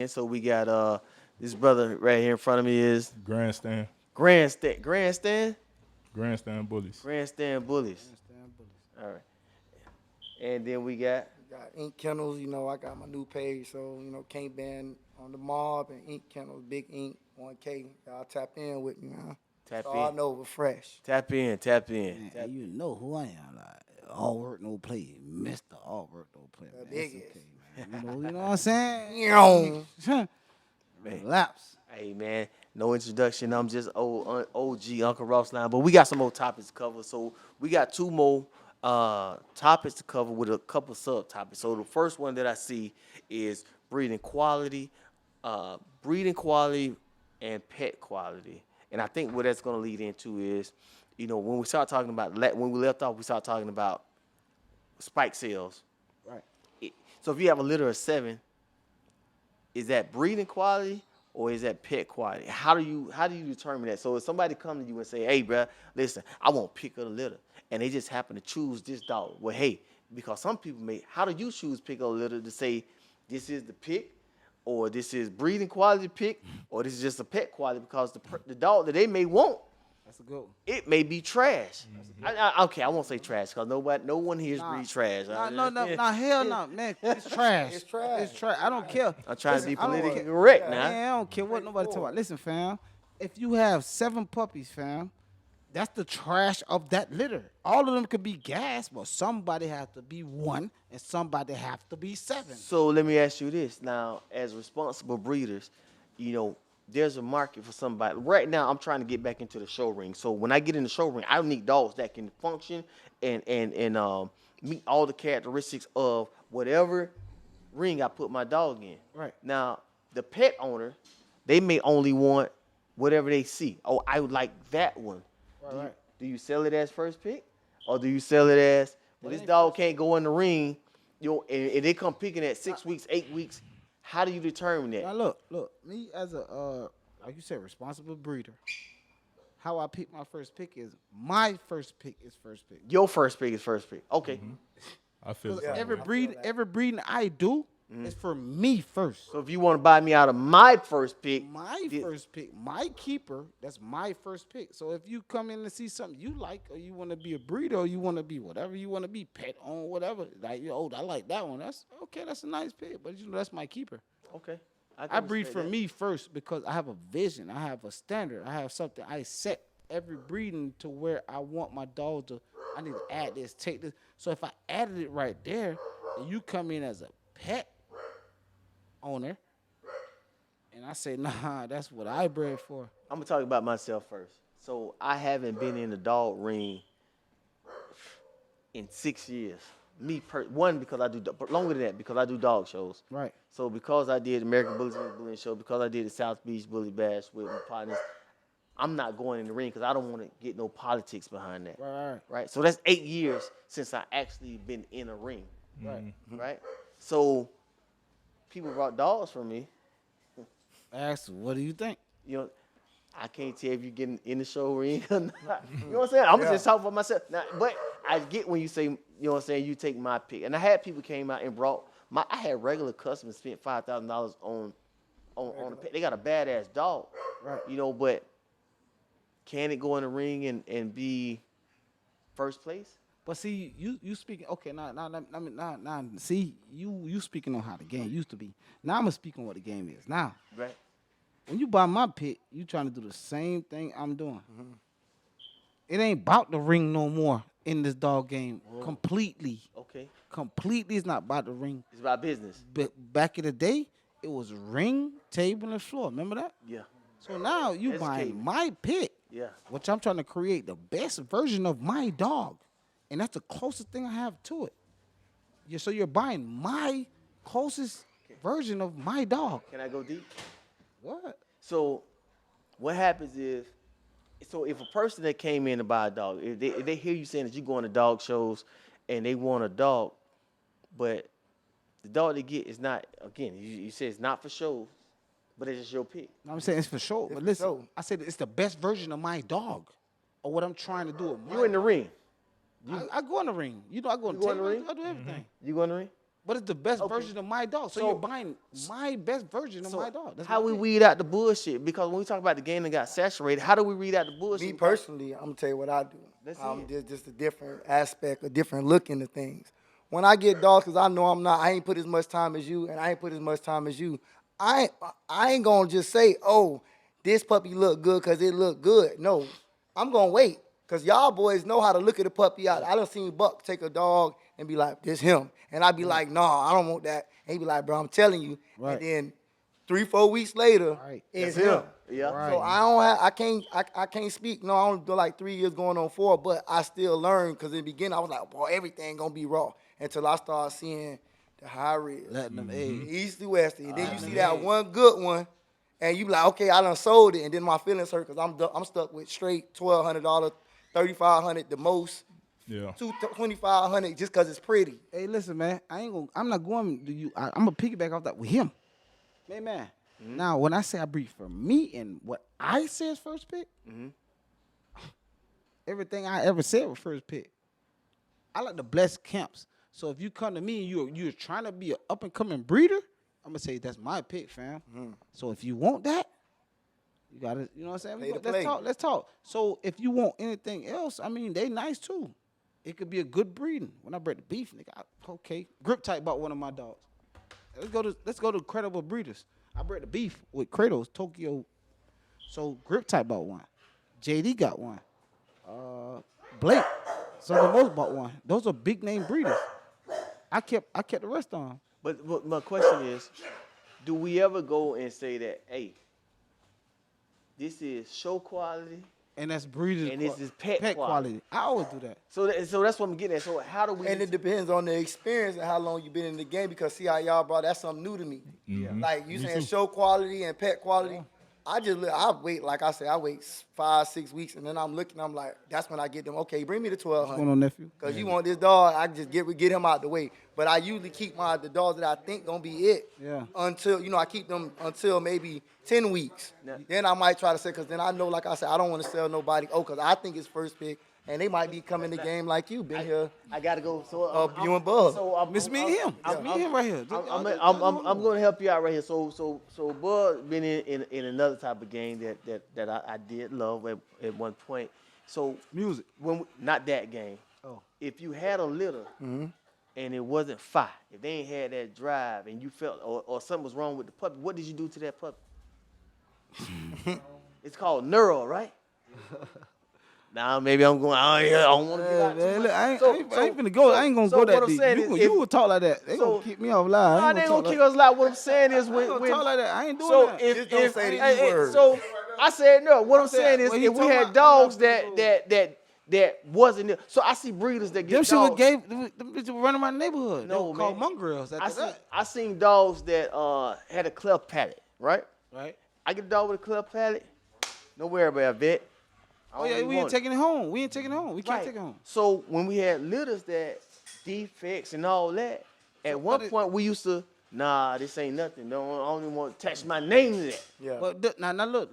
And so we got this brother right here in front of me is Grandstand, grandstand bullies. Grandstand Bullies. Understand bullies. All right. And then we got Got Ink Kennels, I got my new page, so can't ban on the mob and Ink Kennels, Big Ink, 1K. Y'all tap in with me, man. Tap Start in. over fresh. Tap in, tap in. Man, Tap. you know who I am. Like, all work, no play. Mr. All work, no play. Man. The That's biggest. okay, man. You know what I'm saying? Meow. Man. Laps. Hey man, no introduction. I'm just OG Uncle Ross line. But we got some more topics to cover. So we got two more topics to cover with a couple subtopics. So the first one that I see is breeding quality and pet quality. And I think what that's going to lead into is, when we start talking about when we left off, we start talking about spike sales. Right. So if you have a litter of 7, is that breeding quality or is that pet quality? How do you determine that? So if somebody come to you and say, "Hey, bro, listen, I want pick of the litter," and they just happen to choose this dog, well, hey, because some people may, how do you choose pick of the litter to say this is the pick, or this is breeding quality pick, or this is just a pet quality because the dog that they may want, That's a good one. it may be trash. Okay, I won't say trash because no one here is breed trash. No, hell no, man. It's trash. It's trash. It's trash. I don't care. I'm trying to be I don't- politically correct now. Man, I don't care what nobody talk about. Listen, fam. If you have 7 puppies, fam, that's the trash of that litter. All of them could be gas, but somebody has to be 1 and somebody have to be 7. So let me ask you this. Now, as responsible breeders, there's a market for somebody. Right now, I'm trying to get back into the show ring. So when I get in the show ring, I need dogs that can function and meet all the characteristics of whatever ring I put my dog in. Right. Now, the pet owner, they may only want whatever they see. Oh, I would like that one. Right. Do you sell it as first pick, or do you sell it as, well, this dog can't go in the ring, and they come picking at 6 weeks, 8 weeks? How do you determine Now that? look, me as a like you said, responsible breeder. How I pick my first pick is my first pick is first pick. Your first pick is first pick. Okay. I feel Because the same way. every breeding I do is for me first. So if you want to buy me out of my first pick, My first pick, my keeper, that's my first pick. So if you come in and see something you like, or you want to be a breeder, or you want to be whatever you want to be, pet on whatever, like, I like that one. That's okay. That's a nice pick, but that's my keeper. okay. I breed respect for that. me first because I have a vision. I have a standard. I have something. I set every breeding to where I want my dog to. I need to add this, take this. So if I added it right there, and you come in as a pet owner, and I say, nah, that's what I bred for. I'm gonna talk about myself first. So I haven't been in the dog ring in 6 years. One, because I do, but longer than that, because I do dog shows. Right. So because I did American Bullies and Bullying Show, because I did the South Beach Bully Bash with my partners, I'm not going in the ring because I don't want to get no politics behind that. Right. Right? So that's 8 years since I actually been in a ring. Right. Right? So people brought dogs for me. Ask, what do you think? I can't tell if you're getting in the show ring or not. You know what I'm saying? I'm just talking for myself. Now, but I get when you say, you take my pick. And I had people came out and brought I had regular customers spent $5,000 on a pet. They got a badass dog. Right. But can it go in the ring and be first place? But see, you speaking okay now. See, you speaking on how the game used to be. Now I'm gonna speak on what the game is now. Right. When you buy my pit, you trying to do the same thing I'm doing. It ain't about the ring no more in this dog game. Completely, Okay. it's not about the ring. It's about business. But back in the day, it was ring, table, and floor. Remember that? Yeah. So now you Educate buying me. my pit, Yeah. which I'm trying to create the best version of my dog, and that's the closest thing I have to it. So you're buying my closest version of my dog. Can I go deep? What? So what happens is, if a person that came in to buy a dog, if they hear you saying that you going to dog shows and they want a dog, but the dog they get is not, again, you say it's not for show, but it's just your pick. I'm saying it's for sure. But for listen, sure. I said it's the best version of my dog, or what I'm trying to do with my You in the ring. I go in the ring. I go in the go in the table. ring? I do everything. You go in the ring? But it's the best Okay. version of my dog. So, So- you're buying my best version of So my dog. That's how my we pick. weed out the bullshit? Because when we talk about the game that got saturated, how do we weed out the bullshit? Me personally, I'm gonna tell you what I do. Let's I'm hear it. just a different aspect, a different look into things. When I get dogs, cause I know I ain't put as much time as you, and I ain't put as much time as you. I ain't gonna just say, oh, this puppy look good cause it look good. No, I'm gonna wait. Cause y'all boys know how to look at a puppy out. I done seen Buck take a dog and be like, this him. And I be like, nah, I don't want that. And he be like, bro, I'm telling you. Right. And then 3-4 weeks later, Right. it's That's him. him. Yeah. Right. So I can't speak. No, I only do like 3 years going on 4, but I still learn because in the beginning I was like, boy, everything gonna be raw until I started seeing the high risk, Letting them the age. east to west, and then you see them that age. one good one, and you be like, okay, I done sold it, and then my feelings hurt because I'm stuck with straight $1,200, $3,500 the most, Yeah. $2,500 just because it's pretty. Hey, listen, man. I'm not going to you. I'm gonna piggyback off that with him. Man. Now, when I say I breed for me and what I say is first pick, everything I ever said was first pick. I like to bless camps. So if you come to me and you're trying to be an up and coming breeder, I'm gonna say that's my pick, fam. So if you want that, you gotta, you know what I'm saying? Pay the Let's play. talk. Let's talk. So if you want anything else, I mean, they nice too. It could be a good breeding. When I bred the beef, nigga, okay. Grip Type bought one of my dogs. Let's go to credible breeders. I bred the beef with Kratos, Tokyo. So Grip Type bought one. JD got one. Blake, Son of Most bought one. Those are big name breeders. I kept the rest on. But my question is, do we ever go and say that, hey, this is show quality, And that's breeders. and this is pet quality? I always do that. So that's what I'm getting at. So how do we? And it depends on the experience and how long you've been in the game because see how y'all brought that's something new to me. Like you Me saying too. show quality and pet quality. I wait, like I said, I wait 5-6 weeks and then I'm looking, I'm like, that's when I get them, okay, bring me the What's going 1,200. on, nephew? Cause you want this dog, I just get him out the way. But I usually keep the dogs that I think gonna be it. Yeah. Until, I keep them until maybe 10 weeks. Yeah. Then I might try to say, cause then I know, like I said, I don't want to sell nobody. Oh, cause I think it's first pick. And they might be coming the game like you, been here. I gotta go. So You and Bub. So I'm, Miss me and him. It's me and him right here. I'm going to help you out right here. So Bud been in another type of game that I did love at one point. So Music. not that game. Oh. If you had a litter and it wasn't fire, if they ain't had that drive and you felt or something was wrong with the puppy, what did you do to that puppy? It's called neural, right? Now maybe I'm going. I don't want to get out too Man, much. look, I ain't So- finna go. I ain't gonna so go what that I'm deep. saying You, is you if- would talk like that. They so- gonna kick me off live. Nah, they gonna kick us out. What I'm saying is I when ain't gonna talk like that. I ain't doing so that. if Just don't say the hey, E word. so I said no. What I'm saying is well, he if we talking had about- dogs I'm not that wasn't there. So I see breeders that get them shit was dogs. gave them bitches were running my neighborhood. No, they were called man. mongrels I after seen that. I seen dogs that had a cleft palate, right? Right? I get a dog with a cleft palate. Don't worry about it, vet. I Oh don't yeah, even we ain't want it. taking it home. We ain't taking it home. We can't Right. take it home. So when we had litters that defects and all that, at one point we used to, nah, this ain't nothing. I don't even want to attach my name to that. Yeah. But now look.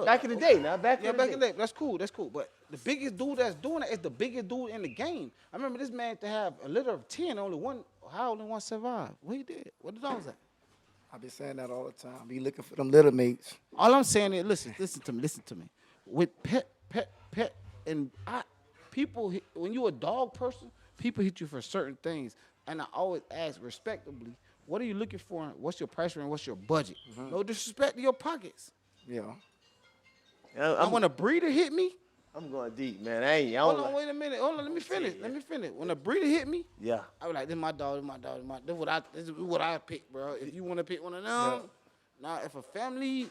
Back in the day, now back Yeah, in back the in day. the day. That's cool. But the biggest dude that's doing it is the biggest dude in the game. I remember this man to have a litter of 10, only one survived. What he did? What the dogs at? I be saying that all the time. Be looking for them little mates. All I'm saying is, listen to me. With pet, and when you a dog person, people hit you for certain things. And I always ask respectably, what are you looking for? What's your price range? What's your budget? No disrespect to your pockets. Yeah. And when a breeder hit me, I'm going deep, man. I hold don't on, like- wait a minute. Hold on, let me finish. When a breeder hit me, Yeah. I was like, this is my dog, this is what I pick, bro. If you want to pick one of them, now if a family,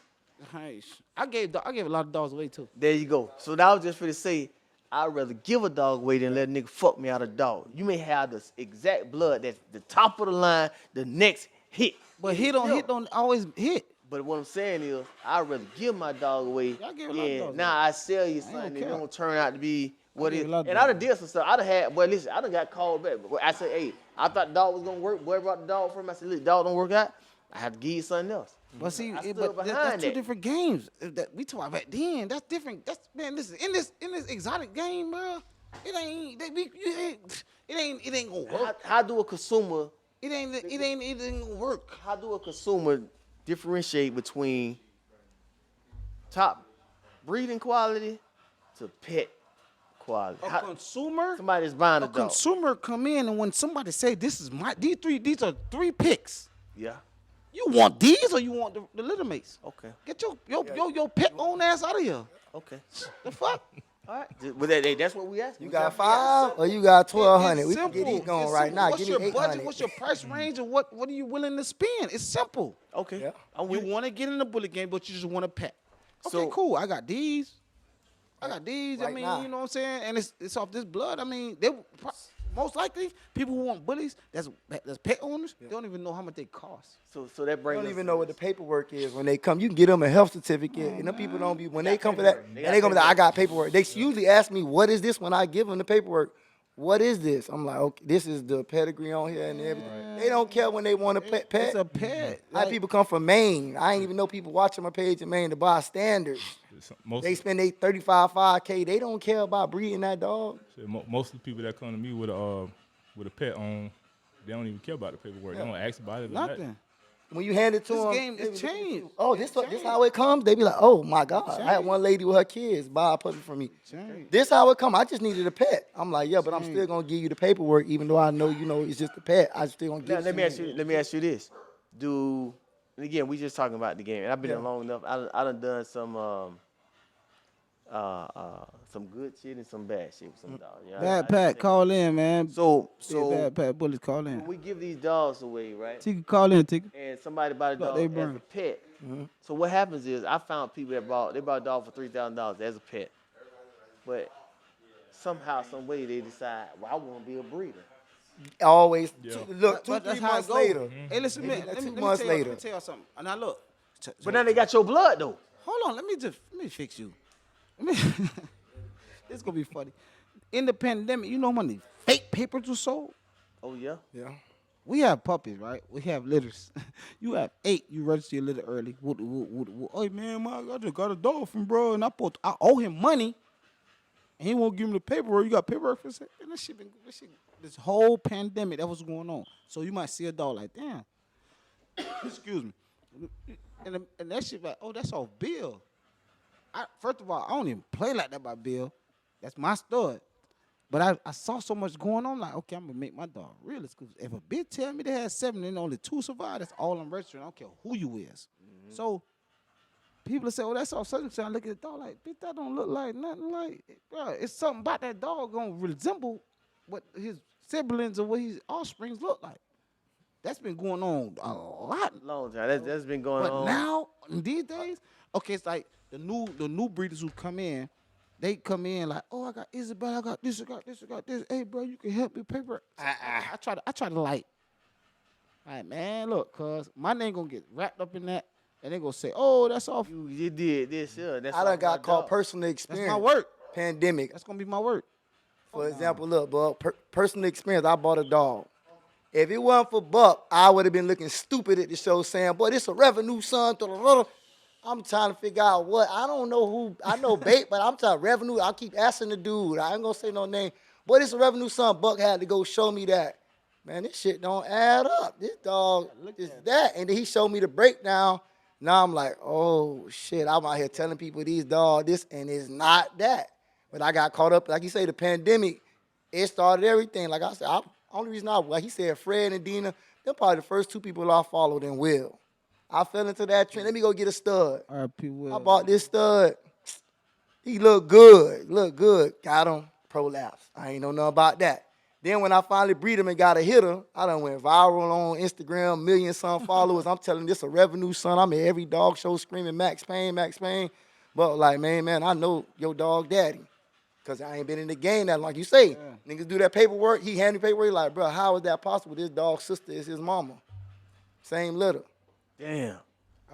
I gave a lot of dogs away too. There you go. So that was just for to say, I'd rather give a dog away than let a nigga fuck me out of dog. You may have the exact blood that's the top of the line, the next hit. But hit don't always hit. But what I'm saying is, I'd rather give my dog away. Y'all give a lot of dogs Now I sell you don't something that care. don't turn out to be what it give is. a lot of And I done dogs. did some stuff. I done had, boy, listen, I done got called back. But I said, hey, I thought the dog was gonna work. Boy brought the dog for me. I said, look, dog don't work out. I have to give you something else. But see, I stood but behind that's two that. different games. That we talk about back then. That's different. That's man. Listen, in this exotic game, bro, it ain't gonna work. How do a consumer It ain't gonna work. How do a consumer differentiate between top breeding quality to pet quality? A consumer, Somebody's buying a a dog. consumer come in and when somebody say these are 3 picks. Yeah. You want these or you want the little mates? Okay. Get your pet own ass out of here. Okay. The fuck? All right. But that's what we asked. You got 5 or you got 1,200? We can get these going It's right simple. now. What's Give your me budget? 800. What's your price range? And what are you willing to spend? It's simple. Okay. Yeah. I'm You with want to get in the bullet game, but you just want a pet. Okay, So- cool. I got these. I Right mean, now. you know what I'm saying? And it's off this blood. I mean, most likely people who want bullies that's pet owners. They don't even know how much they cost. So that They brings don't us even to know what the this. paperwork is when they come. You can get them a health certificate, and them people don't be when they come for that. paperwork. They And got they come for that. I paperwork. got paperwork. They usually ask me, "What is this?" When I give them the paperwork. What is this? I'm like, okay, this is the pedigree on here and everything. They don't care when they want a pet. It's a pet. I have people come from Maine. I ain't even know people watching my page in Maine to buy standards. Most, They spend they 5K. They don't care about breeding that dog. most of the people that come to me with a pet on, they don't even care about the paperwork. They don't ask about it. Or Nothing. When you hand it to This them, game is changed. oh, this how it comes. They be like, oh my God. I had one lady with her kids buy a puppy from me. Changed. This how it come. I just needed a pet. I'm like, yeah, but I'm still gonna give you the paperwork, even though I know it's just a pet. I still gonna Now, give it to you. let me ask you this. And again, we just talking about the game, and I've been in long enough. I done some good shit and some bad shit with some dogs. You know, Bad Pat, call in, man. So Bad Pat Bullies, call when in. we give these dogs away, right? Tika, call in, Tika. And somebody bought a Look, dog they as burn. a pet. So what happens is I found people that bought a dog for $3,000 as a pet, but somehow, some way they decide, well, I want to be a breeder. Always Yeah. look 2-3 that's how it months go. later. Hey, listen, Maybe man. like Let me 2 tell months you- later. Let me tell y'all something. And now look. But now they got your blood though. Hold on, let me fix you. This gonna be funny. In the pandemic, you know how many fake papers were sold? Oh yeah. Yeah. We have puppies, right? We have litters. You have 8. You register your litter early. Hey man, I just got a dog from bro, and I owe him money, and he won't give me the paperwork. You got paperwork for this? And this whole pandemic that was going on. So you might see a dog like, damn. Excuse me. And that shit like, oh, that's off Bill. First of all, I don't even play like that by Bill. That's my stud. But I saw so much going on, like, okay, I'm gonna make my dog realist. Cause if a bitch tell me they had 7 and only 2 survived, that's all I'm registering. I don't care who you is. So people say, oh, that's all such and such. I look at the dog like, bitch, that don't look like nothing like, bro. It's something about that dog gonna resemble what his siblings or what his offsprings look like. That's been going on a lot. Long time. That's been going But on. now, in these days, okay, it's like the new breeders who come in, they come in like, oh, I got Isabel, I got this, I got this, I got this. Hey, bro, you can help me paper. I try to like, all right, man, look, cuz my name gonna get wrapped up in that, and they gonna say, oh, that's off. You did this, yeah. That's I done off got my caught dog. personal That's experience. my work. Pandemic. That's gonna be my work. For example, look, bro, personal experience, I bought a dog. If it wasn't for Buck, I would have been looking stupid at the show saying, boy, this a revenue, son. I'm trying to figure out what. I don't know who. I know bait, but I'm trying revenue. I keep asking the dude. I ain't going to say no name. Boy, this a revenue, son. Buck had to go show me that. Man, this shit don't add up. This dog is that. And then he showed me the breakdown. Now I'm like, oh, shit. I'm out here telling people these dogs this, and it's not that. But I got caught up. Like you say, the pandemic, it started everything. Like I said, only reason like he said, Fred and Dina, they're probably the first 2 people I followed and Will. I fell into that trend. Let me go get a stud. R.P. Will. I bought this stud. He looked good. Got him. Prolapse. I ain't know nothing about that. Then when I finally breed him and got a hitter, I done went viral on Instagram, million-some followers. I'm telling this a revenue, son. I'm at every dog show screaming Max Payne, Max Payne. But like, man, I know your dog daddy. Because I ain't been in the game that long. Like you say, niggas do that paperwork. He handed me paperwork. Like, bro, how is that possible? This dog's sister is his mama. Same litter. Damn.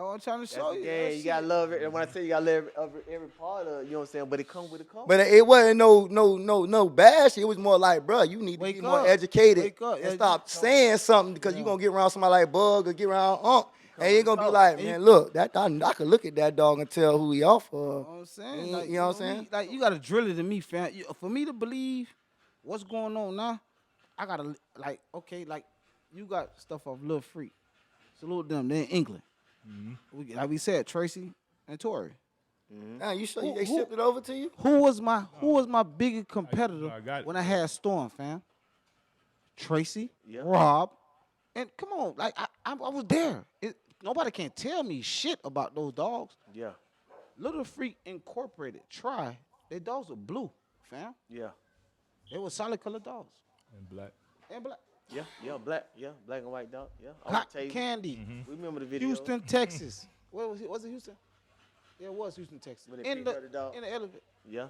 I'm trying to show That's the you. game. You gotta love it. And when I say you gotta love every part of it, you know what I'm saying? But it comes with a code. But it wasn't no bad shit. It was more like, bro, you need to Wake be more up. educated Wake up. and Yeah, stop saying something because you gonna get around somebody like Bug or get around Unc. And you're gonna be like, man, look, I could look at that dog and tell who he off You know of. what I'm saying? You Like, know what I'm saying? Like, you gotta drill it in me, fam. For me to believe what's going on now, I gotta, like, okay, like, you got stuff off Lil Freak. Salute them. They're in England. Like we said, Tracy and Tori. Nah, you sure Who- they who- shipped it over to you? Who was my biggest competitor I got it. when I had Storm, fam? Tracy, Yeah. Rob, and come on, like I was there. Nobody can tell me shit about those dogs. Yeah. Little Freak Incorporated, try. Their dogs were blue, fam. Yeah. They were solid colored dogs And black. and black. Yeah. Black and white dog. Yeah. I'm gonna Hot tell you. candy. We remember the video. Houston, Texas. Where was it? Was it Houston? Yeah, it was Houston, Texas. When they In picked the up the dog? in the elevator. Yeah.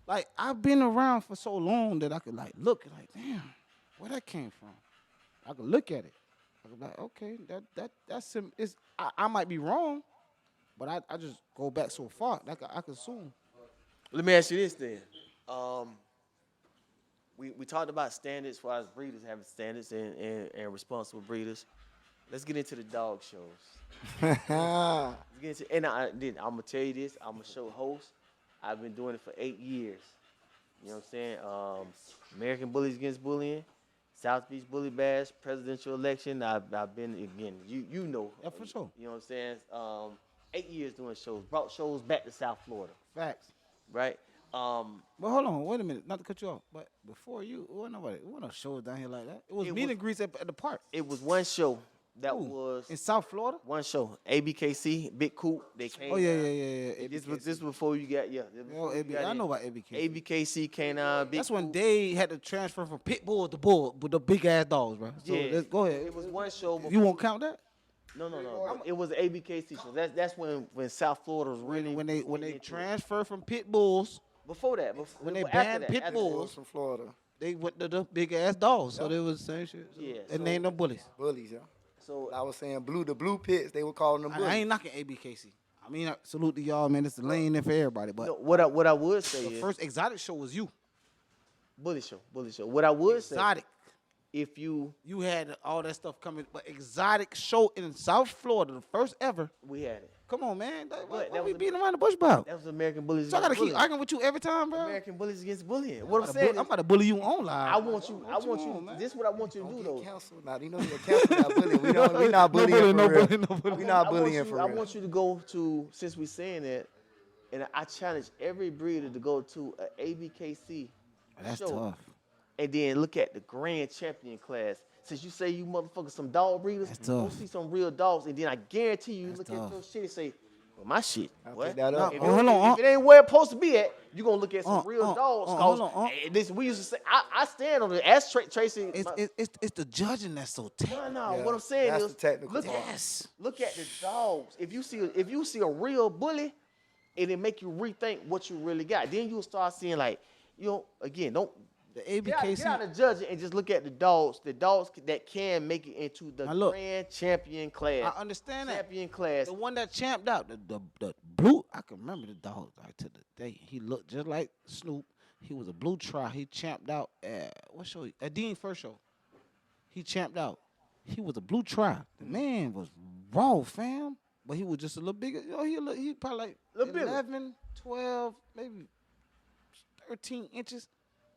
Like I've been around for so long that I could like look like, damn, where that came from. I could look at it. I could be like, okay, that's him. I might be wrong, but I just go back so far. Like I could assume. Let me ask you this then. We talked about standards for us breeders having standards and responsible breeders. Let's get into the dog shows. Let's get into, and I'm gonna tell you this. I'm a show host. I've been doing it for 8 years. You know what I'm saying? American Bullies Against Bullying, South Beach Bully Bash, presidential election. I've been again. You know. Yeah, for sure. You know what I'm saying? 8 years doing shows. Brought shows back to South Florida. Facts. Right? But hold on, wait a minute, not to cut you off, but before you, it wasn't no shows down here like that. It was It meet was- and greets at the park. It was one show that Ooh, was in South Florida. one show. ABKC, Big Coop. They came. Oh yeah. down. This was before you got this was Oh, before you got I in. know about ABK. ABKC came down. Big That's when Coop. they had to transfer from pit bull to bull with the big ass dogs, bro. So Yeah. let's go ahead. It was one show. Before, You won't count that No. It was ABKC show. That's when South Florida was really when they into it. transfer from pit bulls. Before that. when they after banned that, pit after bulls. Bulls from Florida. They went to the big ass dogs, so they was the same shit. So Yeah, they so- named them bullies. Bullies, yeah. So I was saying the blue pits, they were calling them bullies. I ain't knocking ABKC. I mean, salute to y'all, man. It's the lane in for everybody. But no, what I would say the is first exotic show was you. bully show. What I would say Exotic. if you You had all that stuff coming, but exotic show in South Florida, the first ever. we had it. Come on, man. Why that we was beating around the bush about? That was American Bullies. So I gotta Against keep Bullying. arguing with you every time, bro. American Bullies Against Bullying. What I'm I'm saying is, about to bully you on live. I want you. man. This is what I want you to Don't do get though. canceled now. You know you're canceled now bullying. We not bullying for real. We not bullying for I real. want you to go to, since we're saying that, and I challenge every breeder to go to an ABKC That's show tough. and then look at the grand champion class. Since you say you motherfuckers some dog breeders, That's go tough. see some real dogs, and then I guarantee you That's look tough. at your shit and say, well, my shit. I'll What? pick that up. If, Oh, hold on, if it ain't where it's supposed to be at, you're gonna look at some real dogs. hold Cause on, this, we used to say, I stand on it. Ask Tracy. It's the judging that's so tough. No, Yeah, what I'm saying that's is, the technical look, part. Yes. look at the dogs. If you see a real bully, it'll make you rethink what you really got. Then you'll start seeing like, again, don't The get ABKC. out of judging and just look at the dogs that can make it into the Now look, grand champion class. I understand that. Champion class. The one that champed out, the blue, I can remember the dog like to the day. He looked just like Snoop. He was a blue try. He champed out at what show? At Dean first show. He champed out. He was a blue try. The man was raw, fam. But he was just a little bigger. He probably like Little bigger. 11, 12, maybe 13 inches.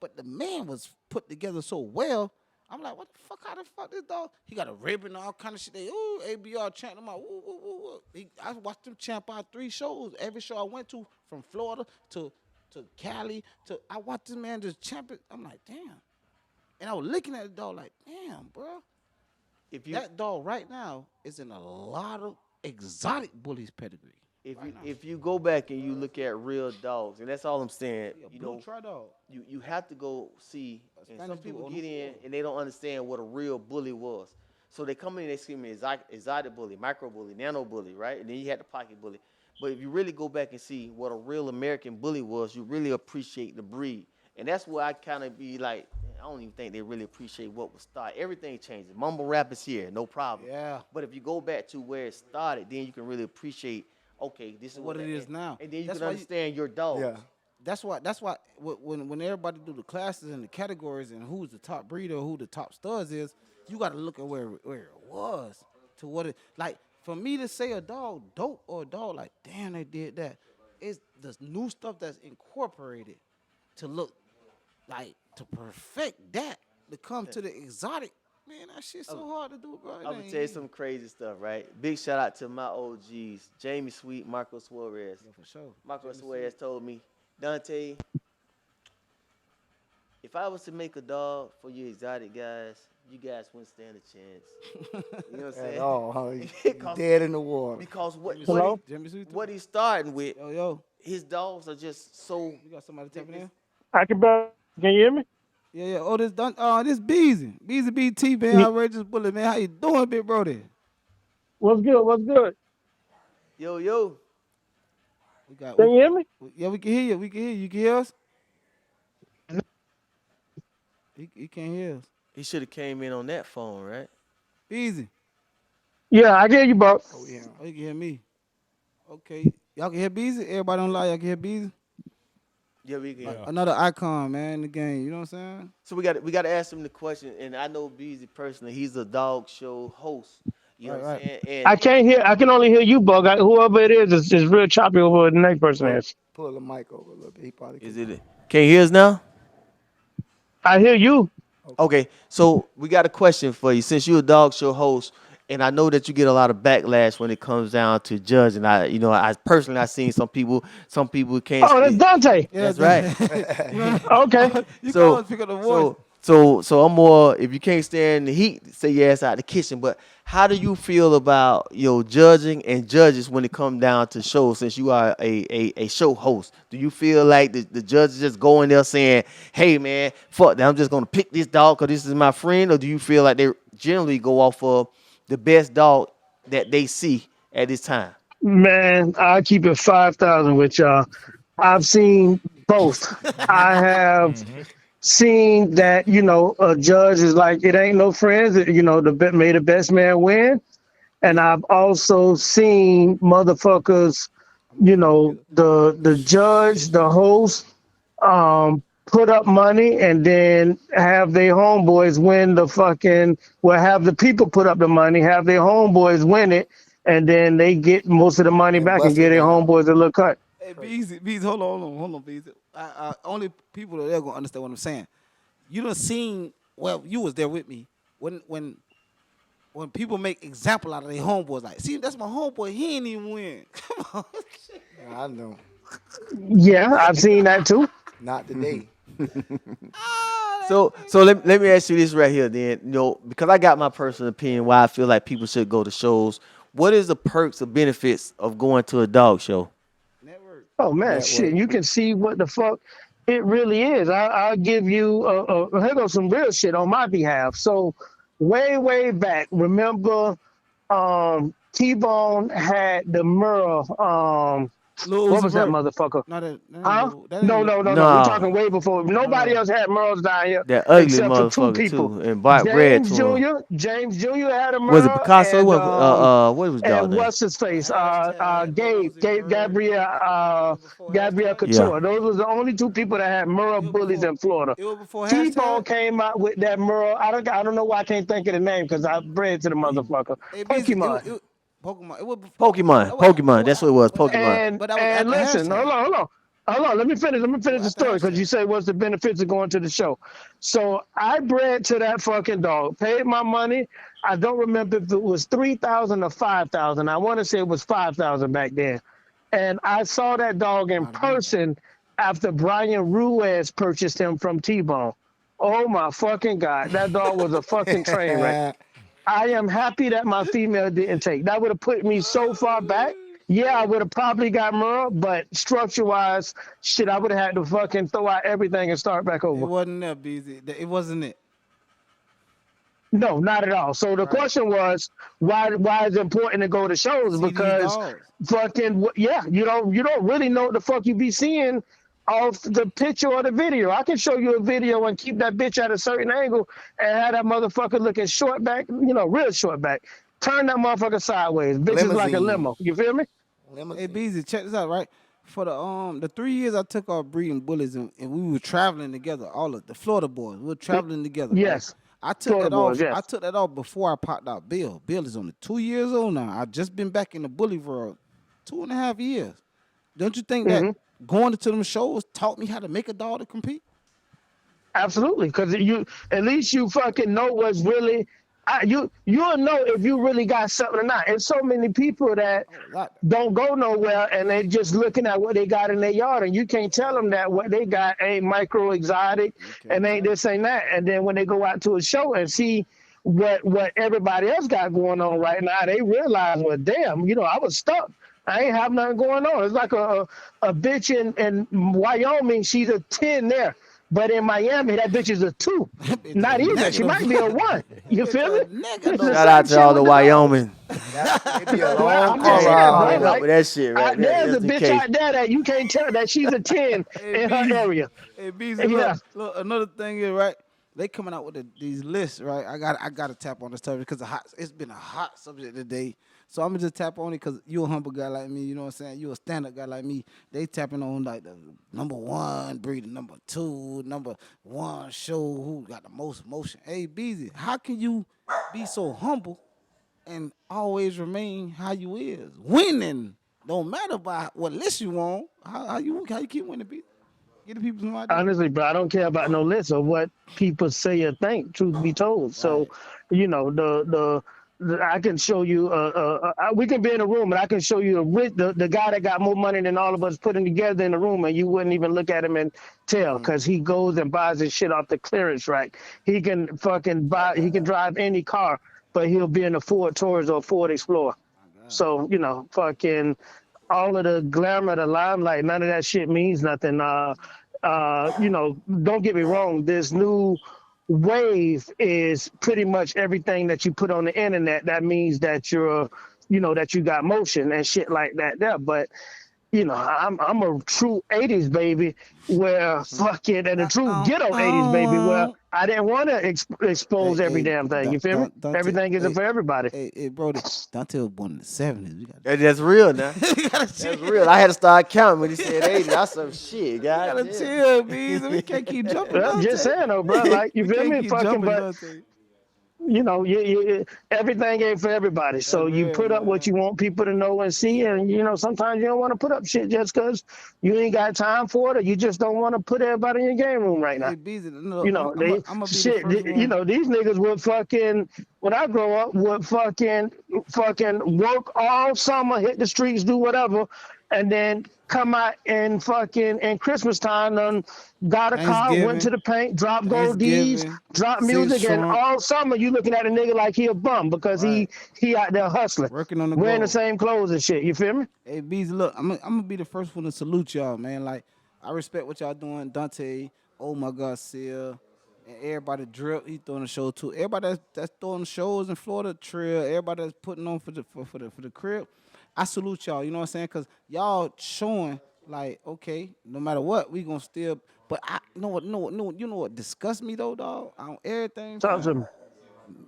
But the man was put together so well. I'm like, what the fuck? How the fuck this dog? He got a ribbon, all kind of shit. They, ooh, ABR chant him out. Woo, woo, woo, woo. I watched him champ out 3 shows. Every show I went to, from Florida to Cali I watched this man just champ it. I'm like, damn. And I was looking at the dog like, damn, bro. If you That dog right now is in a lot of exotic bullies pedigree. if you go back and you look at real dogs, and that's all I'm saying, A you blue know, try dog. you have to go see. And some Spanish people dude, get in and they don't understand what a real bully was. So they come in, they see me exotic bully, micro bully, nano bully, right? And then you had the pocket bully. But if you really go back and see what a real American bully was, you really appreciate the breed. And that's where I kind of be like, I don't even think they really appreciate what was started. Everything changes. Mumble rap is here, no problem. Yeah. But if you go back to where it started, then you can really appreciate, okay, this is What it that is now. And then you That's can why you- understand your dog. Yeah. That's why when everybody do the classes and the categories and who's the top breeder, who the top studs is, you got to look at where it was to what it like. For me to say a dog dope or a dog like damn they did that, it's the new stuff that's incorporated to look like to perfect that to come to the exotic, man, that shit's so hard to do, bro. I'm gonna tell you some crazy stuff, right? Big shout out to my OGs, Jamie Sweet, Marco Suarez. Yeah, for sure. Marco Suarez told me, Dante, if I was to make a dog for you exotic guys, you guys wouldn't stand a chance. You know what I'm At saying? all, huh? You Because- dead in the water. Because Jimmy Sweet, what he's starting with, yo, his dogs are just so. you got somebody tapping in? I can you hear me? Yeah. Oh, this done. This Beezy BT, man. Outrageous Bullet, man. How you doing, big brody? What's good? What's good? Yo, We got. Can you hear me? Yeah, we can hear you. We can hear you. You can hear us? He can't hear us. he should have came in on that phone, right? Easy. Yeah, I hear you, bro. Oh, yeah. Oh, you can hear me. Okay. Y'all can hear Beezy? Everybody on live, y'all can hear Beezy? Yeah, we can. Yeah. Another icon, man, in the game. You know what I'm saying? So we got to ask him the question, and I know Beezy personally. He's a dog show host. You know what I'm saying? And I can't hear. I can only hear you, Bug. Whoever it is real choppy over the next person is. Pull the mic over a little bit. He probably is it? Can you hear us now? I hear you. Okay, so we got a question for you. Since you're a dog show host, and I know that you get a lot of backlash when it comes down to judging. I personally, I've seen some people can't. Oh, that's Dante. That's right. Okay. You can So, always pick up the voice. so I'm more. If you can't stand the heat, say your ass out the kitchen. But how do you feel about judging and judges when it comes down to shows? Since you are a show host, do you feel like the judges just go in there saying, "Hey man, fuck that, I'm just gonna pick this dog because this is my friend," or do you feel like they generally go off of the best dog that they see at this time? Man, I keep it 5,000 with y'all. I've seen both. I have seen that, a judge is like, it ain't no friends, may the best man win. And I've also seen motherfuckers, the judge, the host, put up money and then have their homeboys win have the people put up the money, have their homeboys win it, and then they get most of the money And back and bust get it their down. homeboys a little cut. Hey, Beezy, hold on, Beezy. Only people that are gonna understand what I'm saying. You done seen, well, you was there with me when people make example out of their homeboys. Like, see, that's my homeboy. He ain't even win. Come on. Yeah, I know. Yeah, I've seen that too. Not today. So let me ask you this right here then, because I got my personal opinion why I feel like people should go to shows. What is the perks or benefits of going to a dog show? Network. Oh man, shit! You can see what the fuck it really is. I'll give you here goes some real shit on my behalf. So way back, remember, T-Bone had the Merle. Lil What Uzi was that Vert. motherfucker? No, that Huh? ain't No. Lil- We're No. talking way before. Nobody else had Merles down here That ugly except for two motherfucker people. too, and Bart Red James to him. Jr. James Jr. had a Merle. Was it Picasso? And, What was dog and name? what's his face? Hashtag Gabe Lil Uzi Vert. Gabrielle Before Gabrielle hashtag? Couture. Yeah. Those was the only two people that had Merle It was bullies before- in Florida. It was before T-Bone hashtag. came out with that Merle. I don't know why I can't think of the name because I bred to the motherfucker. Hey, Beezy, Pokemon. Pokemon. It was before, Pokemon. That's what it was. Pokemon. And But that was and after listen, hashtag. hold on. Let me finish the after story because you hashtag. say what's the benefits of going to the show. So I bred to that fucking dog, paid my money. I don't remember if it was 3,000 or 5,000. I want to say it was 5,000 back then. And I saw that dog in person after Brian Ruiz purchased him from T-Bone. Oh my fucking God, that dog was a fucking train wreck. I am happy that my female didn't take. That would have put me so far back. Yeah, I would have probably got Merle, but structure-wise, shit, I would have had to fucking throw out everything and start back It over. wasn't that, Beezy. It wasn't it. No, not at all. So the question was, why is it important to go to shows? See these Because dogs. fucking yeah, you don't really know what the fuck you be seeing off the picture or the video. I can show you a video and keep that bitch at a certain angle and have that motherfucker looking short back, real short back. Turn that motherfucker sideways. Bitch is like a Limousine. limo. You feel me? Hey, Beezy, check this out, right? For the 3 years I took off breeding bullies and we were traveling together, all of the Florida boys, we were traveling together. right? Yes. I took Florida that off. boys, yes. I took that off before I popped out Bill. Bill is only 2 years old now. I've just been back in the bully world 2.5 years. Don't you think that going to them shows taught me how to make a dog to compete? Absolutely, because you at least you fucking know what's really. You'll know if you really got something or not. And so many people that Oh, a lot. don't go nowhere and they just looking at what they got in their yard, and you can't tell them that what they got ain't micro exotic You and can't ain't tell. this ain't that. And then when they go out to a show and see what everybody else got going on right now, they realize, well, damn, I was stuck. I ain't have nothing going on. It's like a bitch in Wyoming, she's a 10 there. But in Miami, that bitch is a 2. That bitch Not a even. She might be a negative. 1. You Bitch feel a me? It's the negative. Shout same out to shit all the with the dogs. Wyoming. It'd be a Well, long I'm car just Hey, saying, ride bro. following home. up Like, with that shit right there, there's a just in bitch case. out there that you can't tell that she's a 10 Hey, in her Beezy. area. Hey, Beezy, Yeah. look. Another thing is right. They coming out with these lists, right? I got to tap on this subject because it's been a hot subject today. So I'm gonna just tap on it because you a humble guy like me. You know what I'm saying? You a stand-up guy like me. They tapping on like the number 1 breeding, number 2, number 1 show who got the most motion. Hey, Beezy, how can you be so humble and always remain how you is? Winning don't matter by what list you on. How you keep winning, Beezy? Get the people some idea. Honestly, bro, I don't care about no list of what people say or think. Truth be told, so Right. I can show you. We can be in a room, and I can show you the guy that got more money than all of us putting together in the room, and you wouldn't even look at him and tell, because he goes and buys his shit off the clearance rack. He can fucking buy. He can drive any car, but he'll be in a Ford Taurus or Ford Explorer. So, fucking all of the glamour, the limelight, none of that shit means nothing. Don't get me wrong. This new wave is pretty much everything that you put on the internet. That means that that you got motion and shit like that there. But I'm a true '80s baby, where fucking, and a true ghetto '80s baby, where I didn't want to Hey, expose every hey, damn thing. You feel me? Dante, Everything isn't hey, for everybody. hey, Brody, Dante was born in the 70s. We That's real now. gotta That's chill. real. I had to start counting when he said 80. I said, shit, We gotta goddamn. chill, Bees. We can't keep jumping, I'm just Dante. saying though, bro. Like, you We feel can't me? keep Fucking, jumping, but Dante. everything ain't for everybody. That's So you real, put up what man. you want people to know and see, and sometimes you don't want to put up shit just because you ain't got time for it, or you just don't want to put everybody in your game room right now. Hey, Bees, look, They I'm gonna be the shit. first one. These niggas would fucking, when I grow up, would fucking work all summer, hit the streets, do whatever, and then come out and fucking in Christmas time and got a car, went to Thanksgiving, the paint, dropped gold D's, Thanksgiving, dropped six music, and trunk, all summer you looking at a nigga like he a bum because he right, he out there hustling, working on the wearing the goal. same clothes and shit. You feel me? Hey, Bees, look, I'm gonna be the first one to salute y'all, man. Like, I respect what y'all doing. Dante, oh my God, Sil, and everybody drip, he throwing the show too. Everybody that's throwing shows in Florida, Trill, everybody that's putting on for the crib. I salute y'all, you know what I'm saying? Cause y'all showing like, okay, no matter what, we gonna still. But I you know what disgusts me though, dog? On everything, Talk to fam. me.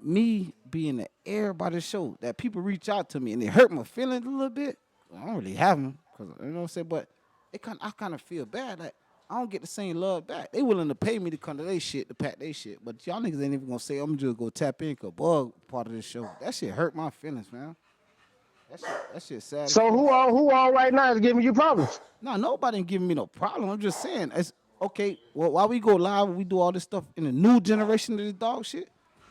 Me being the everybody show that people reach out to me and it hurt my feelings a little bit. I don't really have them, cause you know what I'm saying. But I kind of feel bad that I don't get the same love back. They willing to pay me to come to their shit, to pack their shit, but y'all niggas ain't even gonna say I'm just go tap in, cause Bug part of this show. That shit hurt my feelings, man. That shit sad as So fuck. who all right now is giving you problems? No, nobody ain't giving me no problem. I'm just saying, it's okay. Well, while we go live, we do all this stuff in the new generation of this dog shit.